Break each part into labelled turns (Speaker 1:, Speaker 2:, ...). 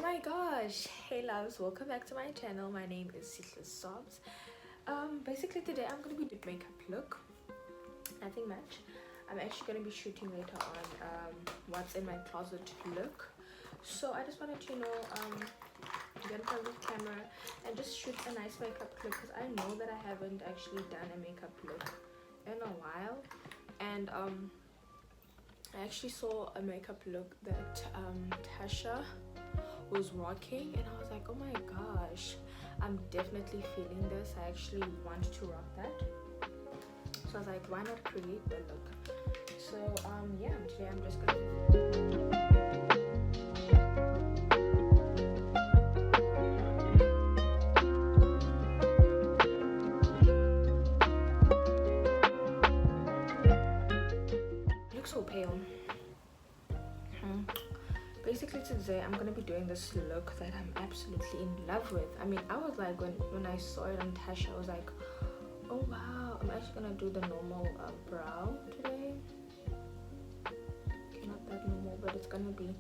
Speaker 1: Oh my gosh, hey loves, welcome back to my channel. My name is Xoxo. Basically today I'm gonna be doing makeup look, nothing much. I'm actually gonna be shooting later on what's in my closet look. So I just wanted to get in front of the camera and just shoot a nice makeup look, because I know that I haven't actually done a makeup look in a while. And I actually saw a makeup look that Tasha was rocking, and I was like, oh my gosh, I'm definitely feeling this. I actually want to rock that. So I was like, why not create the look? So yeah, today I'm just gonna look so pale. Basically today I'm gonna be doing this look that I'm absolutely in love with. I mean, I was like, when I saw it on Tasha, I was like, oh wow. I'm actually gonna do the normal brow today. Not that normal, but it's gonna be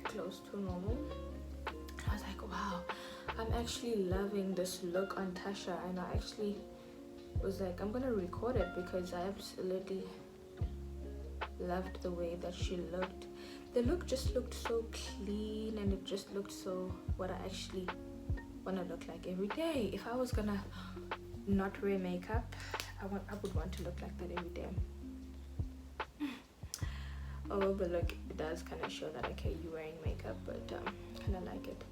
Speaker 1: close to normal. I was like, wow, I'm actually loving this look on Tasha, and I actually was like, I'm gonna record it because I absolutely loved the way that she looked. The look just looked so clean, and it just looked so what I actually want to look like every day. If I was gonna not wear makeup, I would want to look like that every day. Oh, but look, it does kind of show that okay, you're wearing makeup, but kind of like it.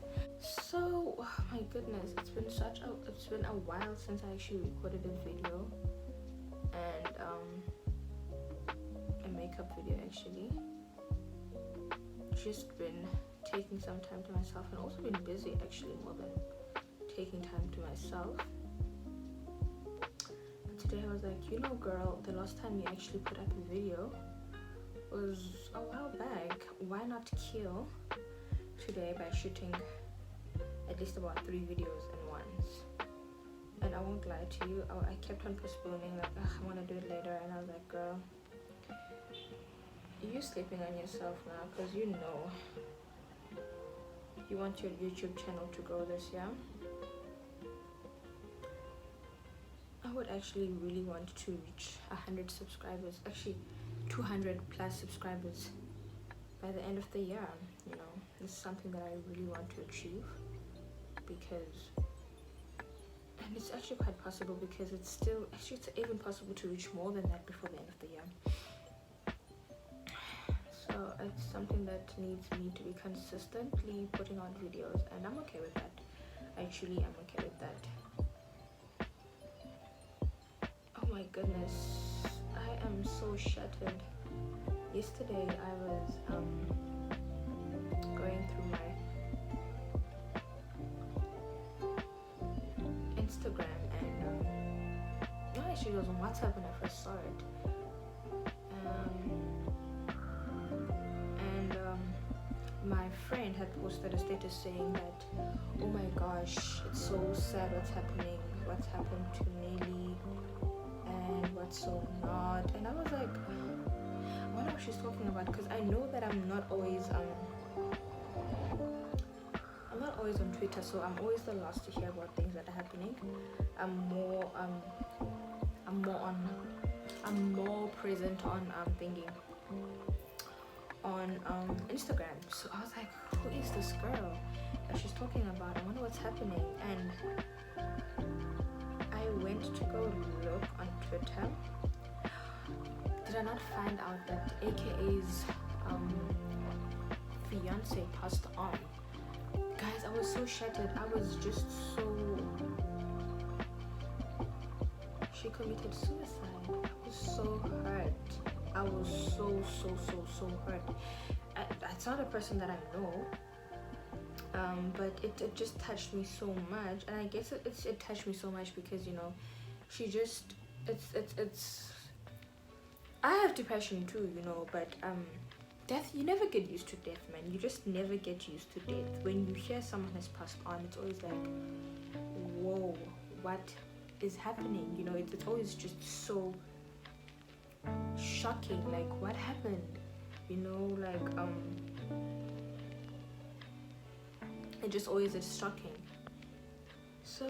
Speaker 1: So oh my goodness, it's been a while since I actually recorded a video, and a makeup video actually. Just been taking some time to myself, and also been busy actually more than taking time to myself. But today I was like, you know girl, the last time you actually put up a video was a while back. Why not kill today by shooting at least about 3 videos in once? And I won't lie to you, I kept on postponing, like, I want to do it later, and I was like, girl, you're sleeping on yourself now, because you know you want your YouTube channel to grow this year. I would actually really want to reach 100 subscribers, actually 200 plus subscribers by the end of the year. You know, this is something that I really want to achieve, because, and it's actually quite possible, because it's even possible to reach more than that before the end of the year. So it's something that needs me to be consistently putting on videos, and I'm okay with that. Actually, I'm okay with that. Oh my goodness, I am so shattered. Yesterday I was going through my Instagram, and no, actually it was on WhatsApp when I first saw it. My friend had posted a status saying that, oh my gosh, it's so sad what's happened to Nelly, and what's so not. And I was like, I wonder what she's talking about, because I know that I'm not always on Twitter, so I'm always the last to hear about things that are happening. I'm more present on thinking on Instagram. So I was like, who is this girl that she's talking about? I wonder what's happening. And I went to go look on Twitter. Did I not find out that AKA's fiance passed on? Guys, I was so shattered. I was just so... She committed suicide. I was so hurt. I was so hurt. It's not a person that I know, but it just touched me so much. And I guess it touched me so much because, you know, she just, it's I have depression too, you know, but death, you never get used to death, man. You just never get used to death. When you hear someone has passed on, it's always like, whoa, what is happening? You know, it's always just so shocking, like what happened, you know, like It just always is shocking. So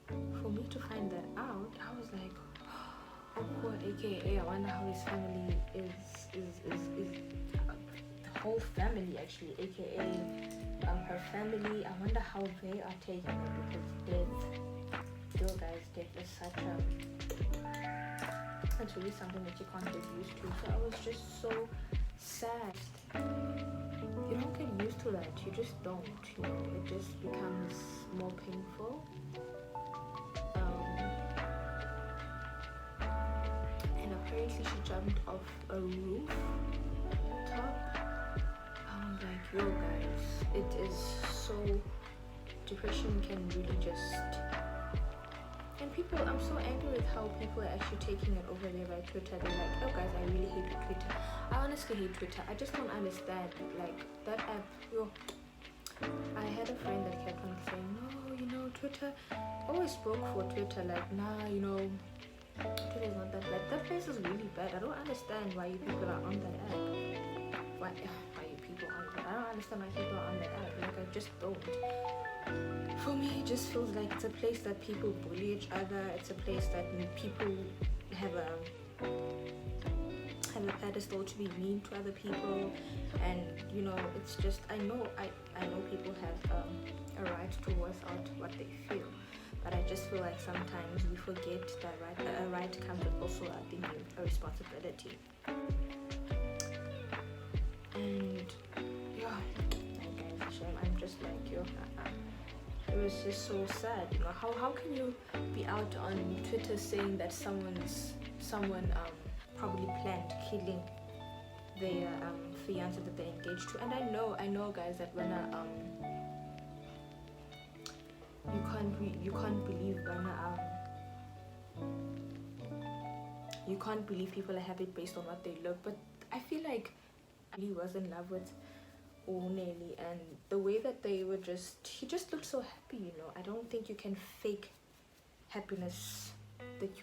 Speaker 1: for me to find that out, I was like, Uncle, aka I wonder how his family is the whole family actually, aka her family. I wonder how they are taking it, because death is such it's really something that you can't get used to. So I was just so sad. You don't get used to that. You just don't. You know, it just becomes more painful. And apparently she jumped off a roof top. I was like, yo guys, it is so, depression can really just, and people, I'm so angry with how people are actually taking it over there by Twitter. They're like, oh guys, I really hate Twitter. I honestly hate Twitter. I just don't understand, like, that app, yo. I had a friend that kept on saying, no, you know, Twitter, always spoke for Twitter, like, nah, you know, Twitter is not that bad. That place is really bad. I don't understand why you people are on that app. Why you people on that? I don't understand why people are on that app. Like, I just don't. For me, it just feels like it's a place that people bully each other. It's a place that people have a pedestal to be mean to other people, and you know, it's just, I know people have a right to voice out what they feel, but I just feel like sometimes we forget that a right comes with also, I think, a responsibility. And yeah, like, guys, shame. I'm just like, yo, it was just so sad. You know, how can you be out on Twitter saying that someone probably planned killing their fiance that they're engaged to? And I know guys, that when you can't believe when you can't believe people are happy based on what they look, but I feel like he was in love with Nelly, and the way that they were he just looked so happy, you know. I don't think you can fake happiness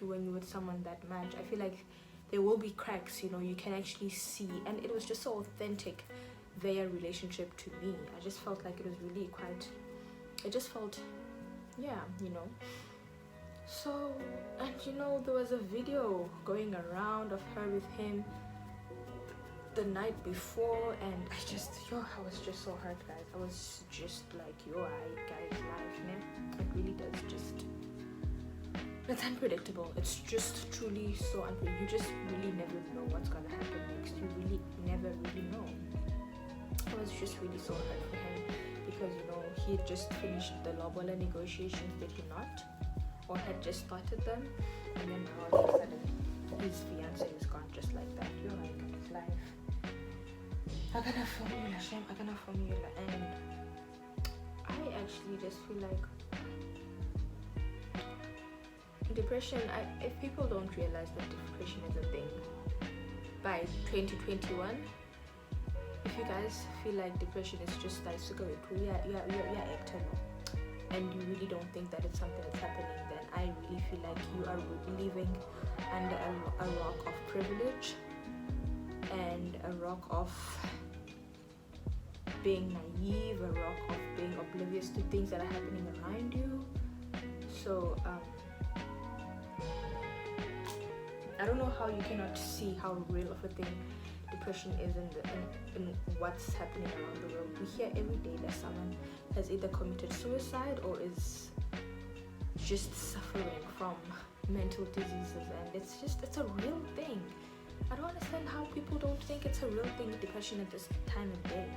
Speaker 1: when you're with someone that much. I feel like there will be cracks, you know, you can actually see, and it was just so authentic, their relationship, to me. I just felt like it was really yeah, you know. So, and you know, there was a video going around of her with him the night before, and I was just so hurt, guys. I was just like, guys, life, man, it really does just, it's unpredictable. It's just truly so unpredictable. You just really never know what's gonna happen next. You really never really know. I was just really so hurt for him, because, you know, he had just finished the Lobola negotiations, did he not? Or had just started them, and then now all of a sudden his fiance is gone just like that. You're like, it's life. I cannot formula, shame. I cannot formula. And I actually just feel like depression, if people don't realize that depression is a thing by 2021, if you guys feel like depression is just like you're acting, and you really don't think that it's something that's happening, then I really feel like you are living under a rock of privilege and a rock of being naive, a rock of being oblivious to things that are happening around you. So I don't know how you cannot see how real of a thing depression is in what's happening around the world. We hear every day that someone has either committed suicide or is just suffering from mental diseases, and it's a real thing. I don't understand how people don't think it's a real thing, depression, at this time of day.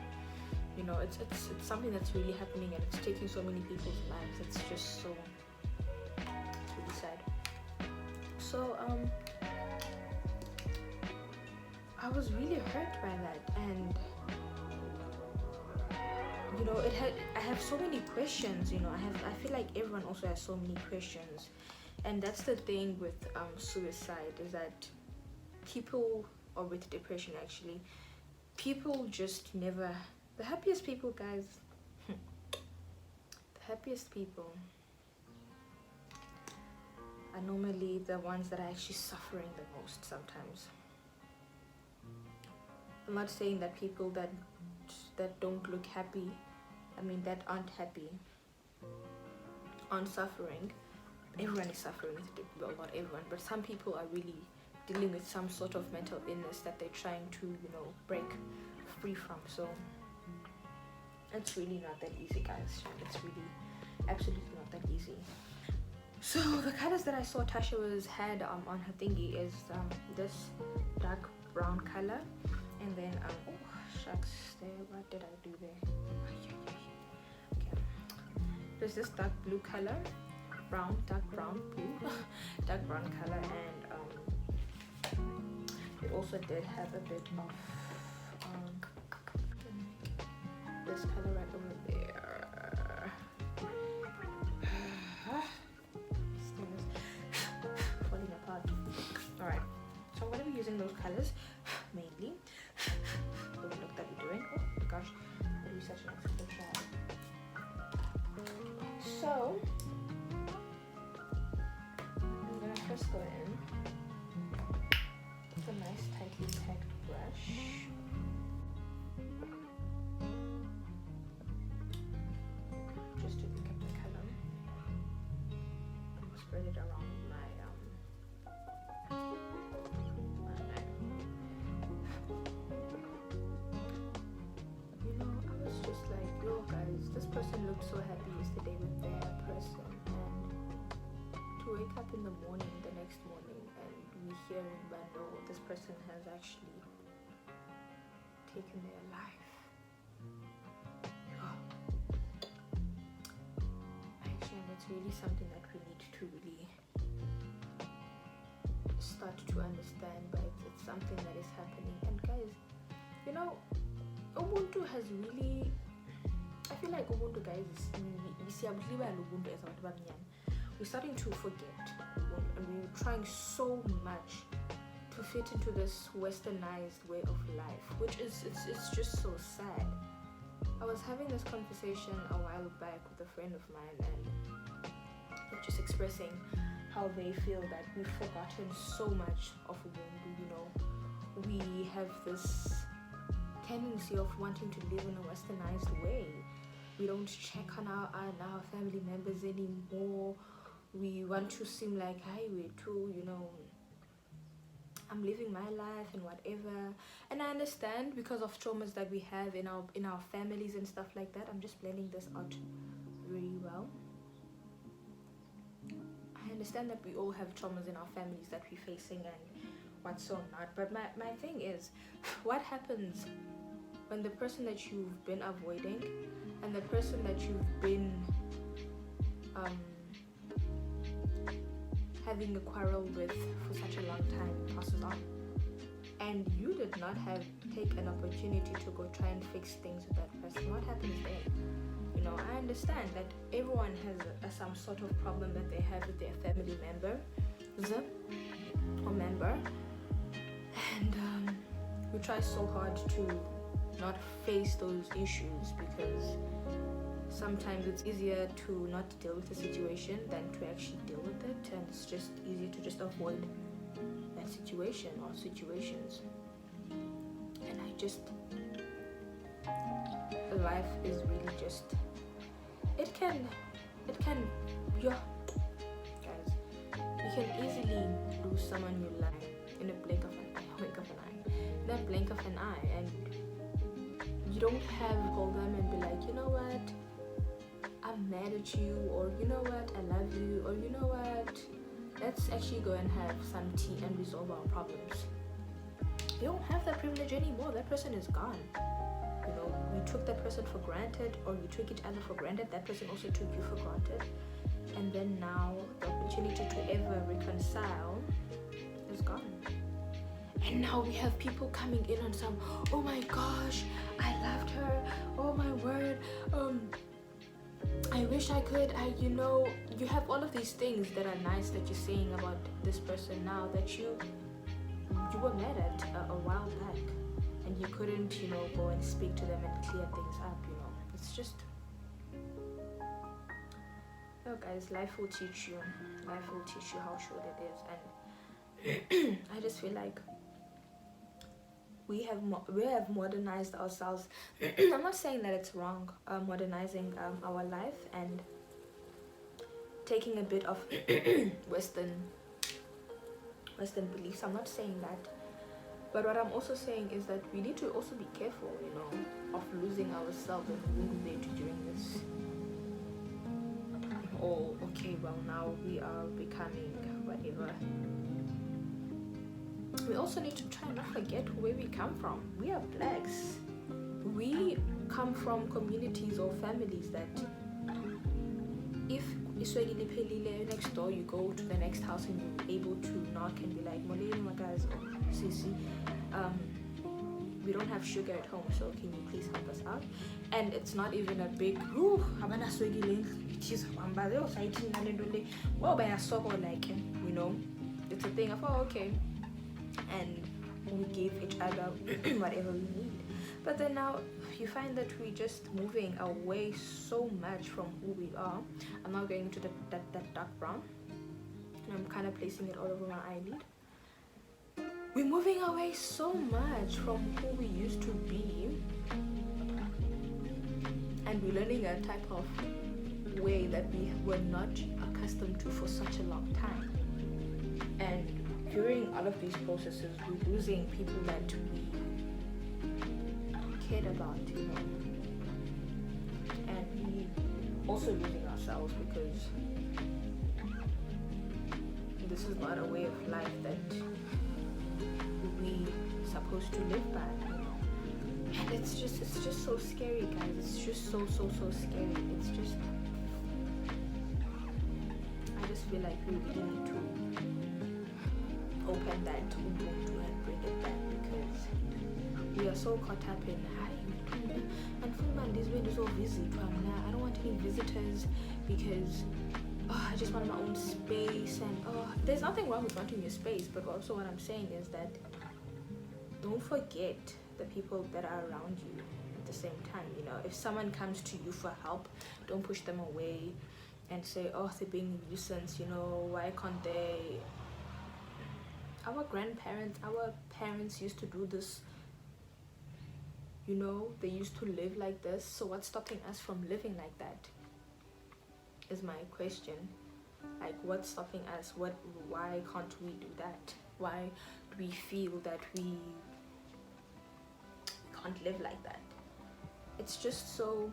Speaker 1: You know, it's something that's really happening, and it's taking so many people's lives. It's just so, it's really sad. So I was really hurt by that, and you know, I have so many questions. You know, I feel like everyone also has so many questions, and that's the thing with suicide, is that people, or with depression actually, people just never, the happiest people, guys, the happiest people are normally the ones that are actually suffering the most sometimes. I'm not saying that people that that don't look happy, that aren't happy, aren't suffering. Everyone is suffering, well, not everyone, but some people are really dealing with some sort of mental illness that they're trying to break free from. So it's really not that easy, guys. It's really absolutely not that easy. So the colors that I saw Tasha had on her thingy is this dark brown color, and then oh shucks, what did I do there? Okay, there's this dark blue color, dark brown blue dark brown color, and it also did have a bit of this color right over there. Falling apart. Alright, so I'm going to be using those colors mainly. The look that we're doing. Oh my gosh, that was such an excellent job. So I'm going to first go in with a nice tightly packed brush. Just to pick up the color. Spread it around my neck. I was just like, yo guys, this person looked so happy yesterday with their person, and to wake up in the morning, the next morning, and we hearing that no, this person has actually taken their life. It's really something that we need to really start to understand, but it's something that is happening. And guys, Ubuntu has really, I feel like Ubuntu, guys, we're starting to forget Ubuntu, and we're trying so much to fit into this westernized way of life, which is it's just so sad. I was having this conversation a while back with a friend of mine, and just expressing how they feel that we've forgotten so much of Ubuntu. We have this tendency of wanting to live in a westernized way. We don't check on our family members anymore. We want to seem like, hi, we're too, I'm living my life and whatever. And I understand because of traumas that we have in our families and stuff like that. I'm just blending this out really well. I understand that we all have traumas in our families that we're facing and what's so not. But my thing is, what happens when the person that you've been avoiding and the person that you've been having a quarrel with for such a long time passes on, and you did not take an opportunity to go try and fix things with that person? What happens then? I understand that everyone has some sort of problem that they have with their family member, and we try so hard to not face those issues because sometimes it's easier to not deal with the situation than to actually deal with it, and it's just easier to just avoid that situation or situations. And life is really just, it can, yeah, guys, you can easily lose someone you like in a blink of an eye, that blink of an eye, and you don't have to hold them and be like, you know what, I'm mad at you, or you know what, I love you, or you know what, let's actually go and have some tea and resolve our problems. You don't have that privilege anymore. That person is gone. You took that person for granted, or you took each other for granted. That person also took you for granted, and then now the opportunity to ever reconcile is gone. And now we have people coming in on some, oh my gosh, I loved her, oh my word, I wish I could, you have all of these things that are nice that you're saying about this person now that you were mad at a while back, and you couldn't, go and speak to them and clear things up, It's just, guys, life will teach you how short it is, and I just feel like we have modernized ourselves. I'm not saying that it's wrong, modernizing our life and taking a bit of Western beliefs. I'm not saying that, but what I'm also saying is that we need to also be careful, you know, of losing ourselves and moving there during this. Oh, okay, well now we are becoming whatever. We also need to try and not forget where we come from. We are blacks. We come from communities or families that if Iswahili pelile next door, you go to the next house and you're able to knock and be like, Moleni guys, or Sisi, we don't have sugar at home, so can you please help us out? And it's not even a big well by a soccer, like, you know, it's a thing of, oh, okay, and we give each other whatever we need. But then now you find that we're just moving away so much from who we are. I'm now going into that dark brown, and I'm kind of placing it all over my eyelid. We're moving away so much from who we used to be, and we're learning a type of way that we were not accustomed to for such a long time. And during all of these processes, we're losing people that we cared about, you know, and we also losing ourselves, because this is not a way of life that we supposed to live by, you know. And it's just so scary, guys. It's just so scary. It's just, I just feel like we really need to open that Ubuntu and bring it back, because we are so caught up in and Fullman, this way is so busy. I don't want any visitors because I just want my own space, and there's nothing wrong with wanting your space, but also what I'm saying is that don't forget the people that are around you at the same time. You know, if someone comes to you for help, don't push them away and say, oh, they're being a nuisance, you know, why can't they? Our grandparents, our parents used to do this, you know, they used to live like this, so what's stopping us from living like that is my question. Like, what's stopping us? Why can't we do that? Why do we feel that we can't live like that? It's just so,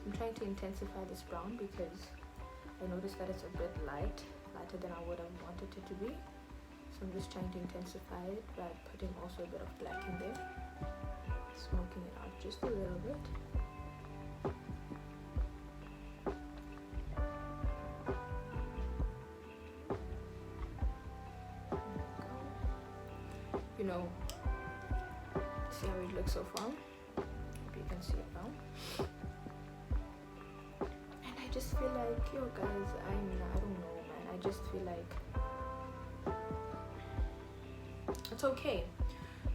Speaker 1: I'm trying to intensify this brown because I noticed that it's a bit lighter than I would have wanted it to be. So I'm just trying to intensify it by putting also a bit of black in there, smoking it out just a little bit. You know, see how it looks so far? Hope you can see it now. And I just feel like, yo guys, I don't know, man. I just feel like it's okay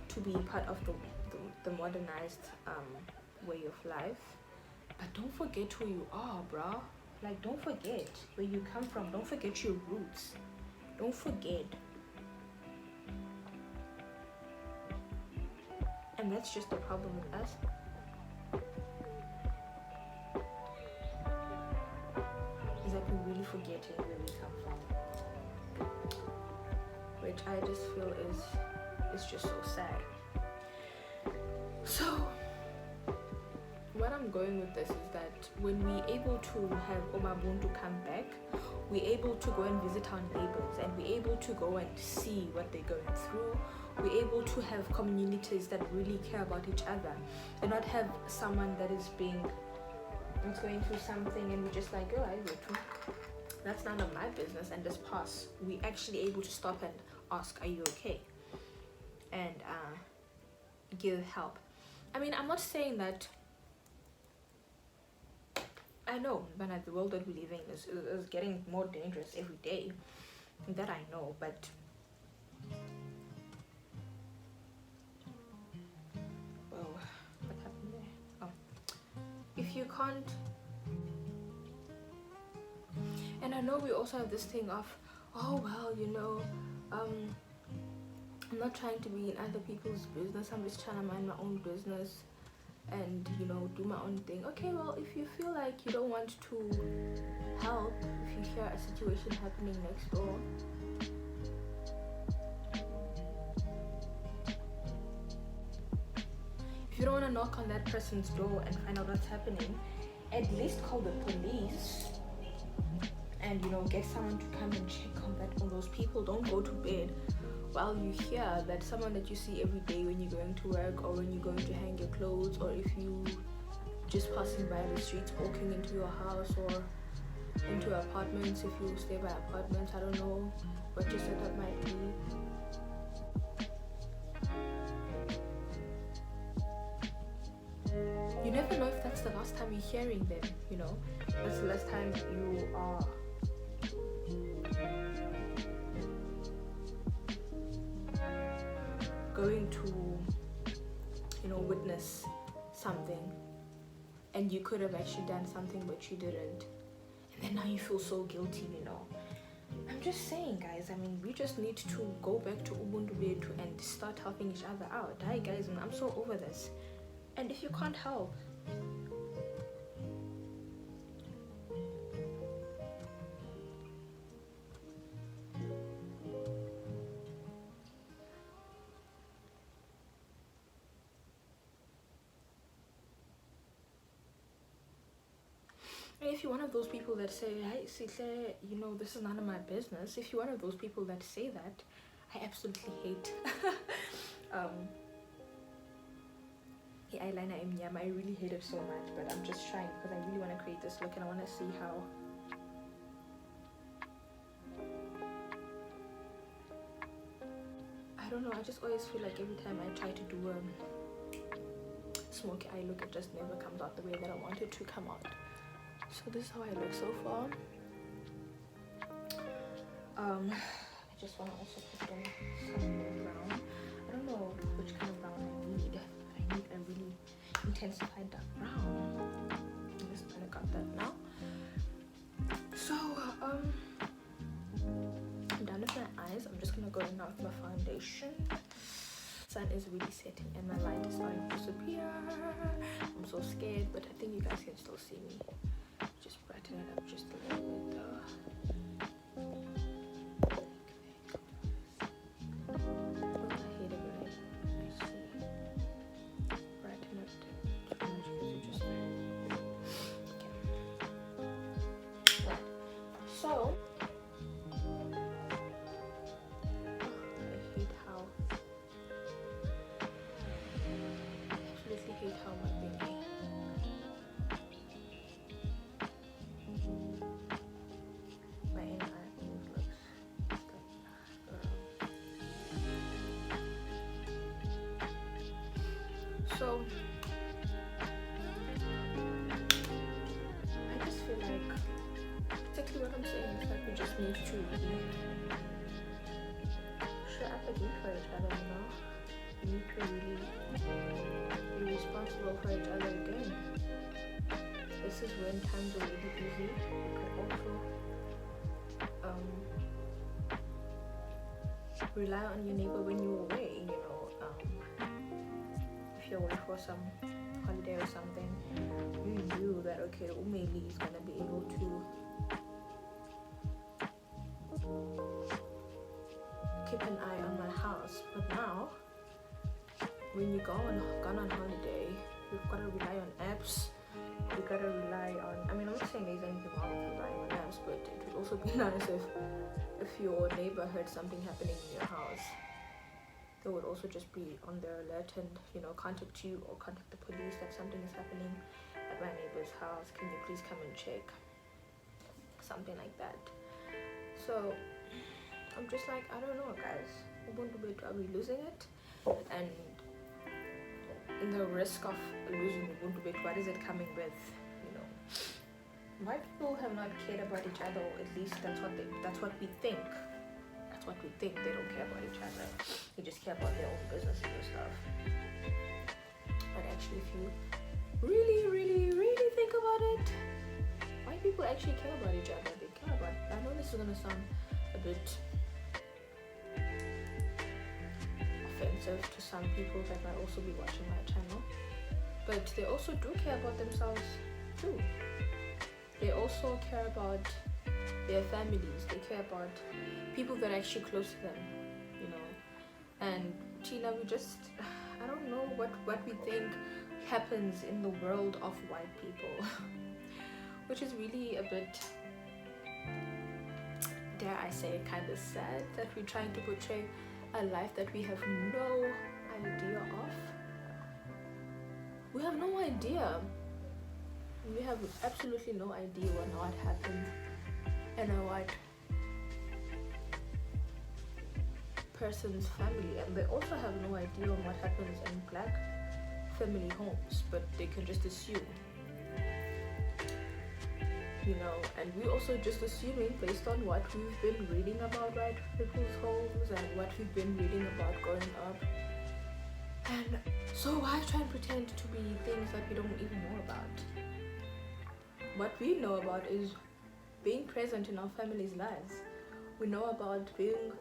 Speaker 1: to be part of the modernized way of life, but don't forget who you are, bro. Like, don't forget where you come from. Don't forget your roots. Don't forget. And that's just the problem with us. Is that we're really forgetting where we come from, which I just feel is just so sad. So what I'm going with this is that when we're able to have Omabuntu come back, we're able to go and visit our neighbors, and we're able to go and see what they're going through. We're able to have communities that really care about each other, and not have someone that's going through something and we're just like, oh, I go too. That's none of my business, and just pass. We're actually able to stop and ask, are you okay? And give help. I mean, I'm not saying that, I know, but the world that we live in is getting more dangerous every day. That I know, but well, what happened there? Oh, if you can't, and I know we also have this thing of, oh well, you know, I'm not trying to be in other people's business. I'm just trying to mind my own business and, you know, do my own thing. Okay, well, if you feel like you don't want to help, if you hear a situation happening next door, if you don't want to knock on that person's door and find out what's happening, at least call the police and, you know, get someone to come and check on those people. Don't go to bed while you hear that someone that you see every day when you're going to work, or when you're going to hang your clothes, or if you just passing by the streets, walking into your house or into apartments, if you stay by apartments. I don't know what your setup might be. You never know if that's the last time you're hearing them, you know. That's the last time you are going to, you know, witness something, and you could have actually done something but you didn't, and then now you feel so guilty, you know. I'm just saying, guys, I mean, we just need to go back to Ubuntu Betu and start helping each other out. Hi guys, I'm so over this. And if you can't help, if you're one of those people that say, hey, Sihle, you know, this is none of my business. If you're one of those people that say that, I absolutely hate the eyeliner in Yam. I really hate it so much, but I'm just trying because I really want to create this look and I want to see how. I don't know, I just always feel like every time I try to do a smoky eye look, it just never comes out the way that I want it to come out. So this is how I look so far. I just want to also put in some more brown. I don't know which kind of brown I need. I need a really intensified dark brown. I'm just kind of got that now. So I'm done with my eyes. I'm just gonna go in now with my foundation. Sun is really setting and my light is starting to disappear. I'm so scared, but I think you guys can still see me. Just brighten it up just a little bit. So, I absolutely hate how my baby. My inner eye looks like So, I just feel like exactly what I'm saying is like we just need to show empathy for each other, you know. We need to really be responsible for each other again. This is when times are really busy. You could also rely on your neighbor when you're away, you know. If you're away for some holiday or something, you knew that okay, Umeli is gonna be able to keep an eye on my house. But now, when you gone on holiday, you've got to rely on apps. You've got to rely on. I mean, I'm not saying there's anything wrong with relying on apps, but it would also be nice if your neighbor heard something happening in your house. They would also just be on their alert and, you know, contact you or contact the police that something is happening at my neighbor's house. Can you please come and check? Something like that. So I'm just like, I don't know, guys. Are we losing it? And in the risk of losing Ubuntu bit, what is it coming with? You know, white people have not cared about each other, or at least that's what we think. That's what we think. They don't care about each other. They just care about their own businesses and stuff. But actually, if you really, really, really think about it, white people actually care about each other. They care about. I know this is gonna sound a bit offensive to some people that might also be watching my channel, but they also do care about themselves too. They also care about their families. They care about people that are actually close to them, you know. And Tina, we just, I don't know what we think happens in the world of white people, which is really a bit, dare I say, kind of sad that we're trying to portray a life that we have no idea of. We have no idea. We have absolutely no idea what happens in a white person's family, and they also have no idea on what happens in black family homes, but they can just assume, you know. And we're also just assuming based on what we've been reading about white people's homes and what we've been reading about growing up. And so why try and pretend to be things that we don't even know about? What we know about is being present in our families' lives. We know about being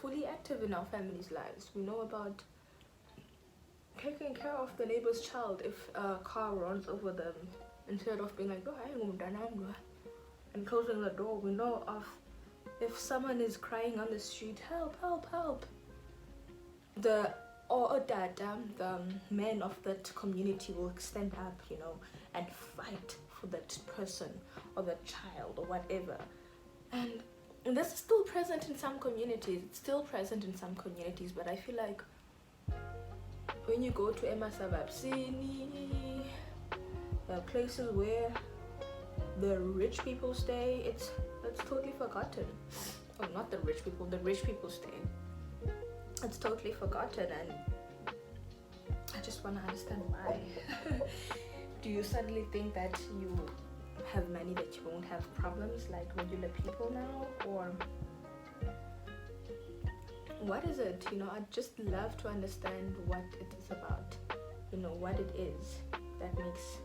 Speaker 1: fully active in our families' lives. We know about taking care of the neighbor's child if a car runs over them, instead of being like, oh, and closing the door. We know of if someone is crying on the street, help, help, help. The men of that community will stand up, you know, and fight for that person or that child or whatever. And this is still present in some communities. It's still present in some communities, but I feel like when you go to Emasababsini, the places where the rich people stay, it's totally forgotten. Oh, not the rich people stay. It's totally forgotten, and I just want to understand why. Do you suddenly think that you have money that you won't have problems like regular people now, or what is it? You know, I'd just love to understand what it is about, you know, what it is that makes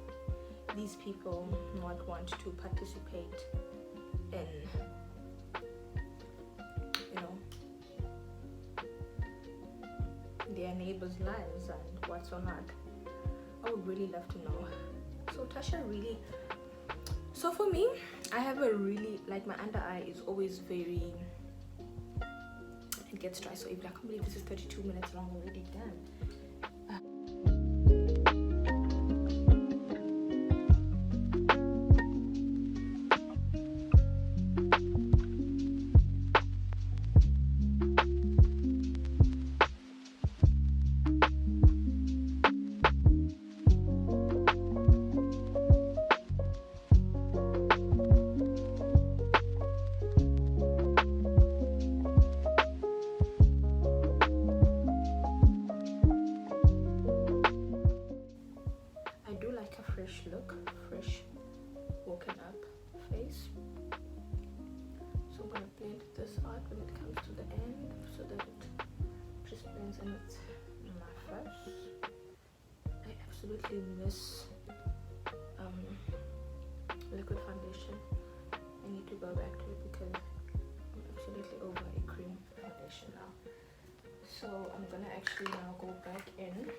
Speaker 1: these people not want to participate in, you know, their neighbors' lives and what's or not. I would really love to know. So Tasha, really, so for me, I have a really, like, my under eye is always very, it gets dry so easily. I can't believe this is 32 minutes long already. Damn. Look, fresh woken up face. So I'm gonna blend this out when it comes to the end so that it just blends in with my face. I absolutely miss liquid foundation. I need to go back to it because I'm absolutely over a cream foundation now. So I'm gonna actually now go back in.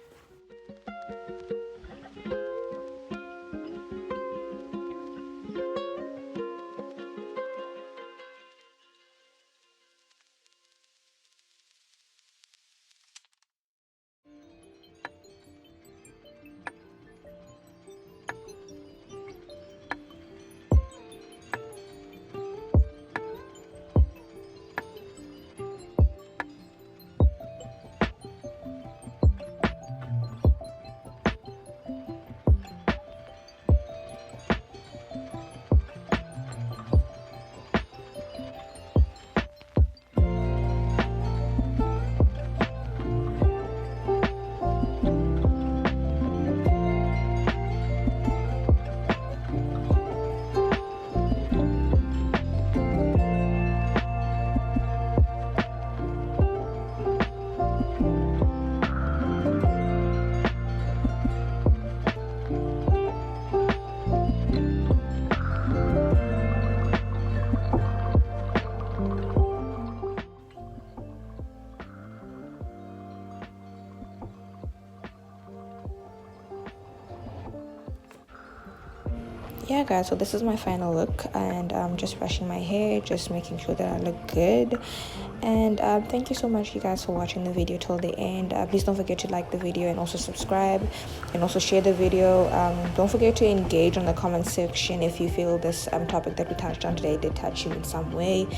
Speaker 1: yeah guys, so this is my final look, and I'm just brushing my hair, just making sure that I look good. And thank you so much you guys for watching the video till the end. Please don't forget to like the video and also subscribe and also share the video. Don't forget to engage on the comment section if you feel this topic that we touched on today did touch you in some way.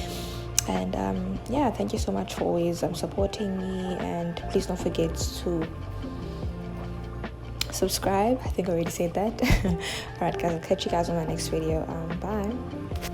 Speaker 1: And yeah, thank you so much for always supporting me, and please don't forget to subscribe. I think I already said that. Alright guys, I'll catch you guys on my next video. Bye.